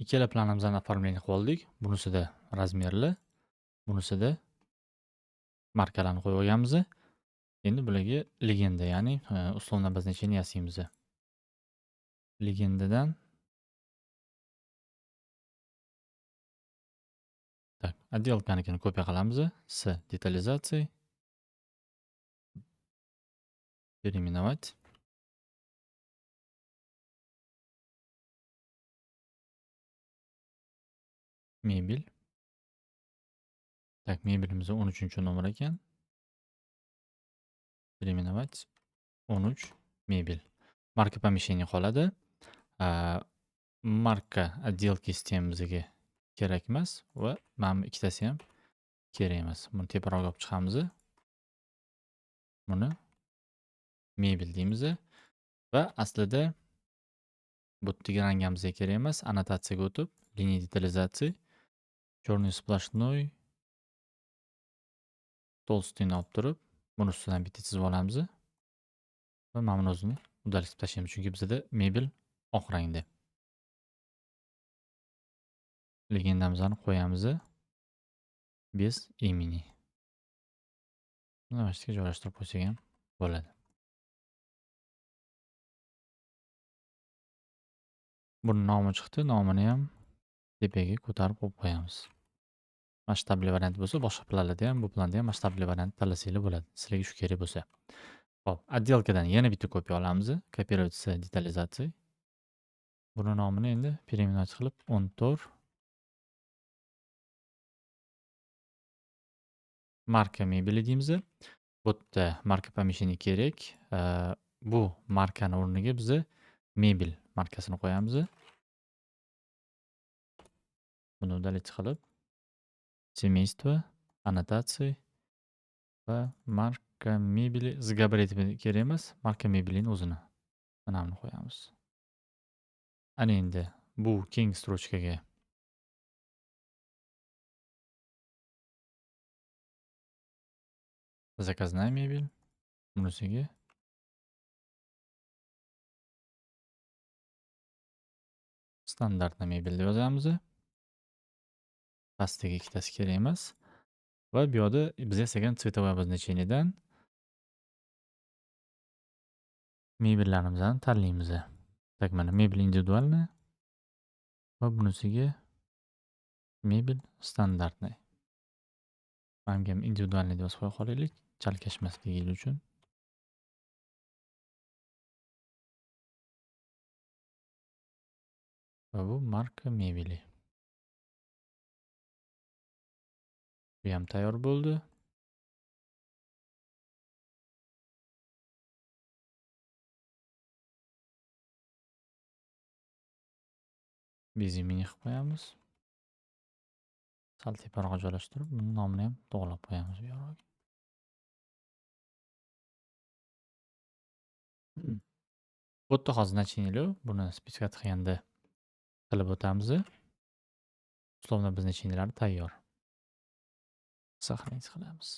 ikkala planimizni оформление qilib oldik. Bunisida razmerli, bunisida markalarni qo'yib olganmiz. Endi bularga legenda, ya'ni условно обозначение yasaymiz. Legendadan так, отделканикini kopiya qilamiz. S детализации переименовать. Mebel. Так, mebelimiz 13-nomer ekan. Переименовать 13 mebel. Marka помещения qoladi. Marka отделки sistemamizga kerak emas va mana bu ikkitasi ham kerak emas. Buni teparoqqa olib chiqamiz. Buni mebel deymiz va aslida bu rangamizga kerak emas. Annotatsiyaga o'tib, liniya детализации, черный сплошной, толстыйni olib turib, buni ustidan bitta chizib olamiz va mana buni o'zini udalib tashlaymiz, chunki bizda mebel oq rangda. Legendamizni qo'yamiz. Без имени. Mana shu joylashtirib qo'ysak ham bo'ladi. Buni nomi chiqdi, nomini ham tepaga ko'tarib qo'yib qo'yamiz. Masshtabli variant bo'lsa, boshqa planlarda ham, bu planda ham masshtabli variant tanlasanglar bo'ladi. Sizlarga shu kerak bo'lsa. Xo'p, отделкаdan yana bitta kopiya olamiz. Копировать с детализацией. Buni nomini endi переименовать qilib 14 marka mebeli deymiz. Bu yerda marka помещение kerak. Bu markani o'rniga biz mebel markasini qo'yamiz. Buni udalить qilib семейство, annotatsiya va marka mebeli z gabariti kerak emas. Marka mebelining o'zini mana buni qo'yamiz. Ana endi bu keng strochkaga заказная mebel, bunisiga standartna mebel deb yozamiz. Pastiga ikkitasi kerak emas. Va bu yerda biz yasagan цветовое обозначениеdan mebellarimizni tanlaymiz. Tak, mana mebel individualniy va bunisiga mebel standartniy. Menga ham individualniy deb yozib qo'ya qolaylik, chalkashmasligi uchun. Va bu marka mebeli. Bu ham tayyor bo'ldi. Без imeni qilib qo'yamiz. Sal teparoqqa joylashtirib, buni nomini ham to'g'rilab qo'yamiz bu yerga. Bu yerda hozir начиниялар, buni spesifikatsiya qilganda qilib o'tamiz. Условно обозначениялari tayyor. Сохранить qilamiz.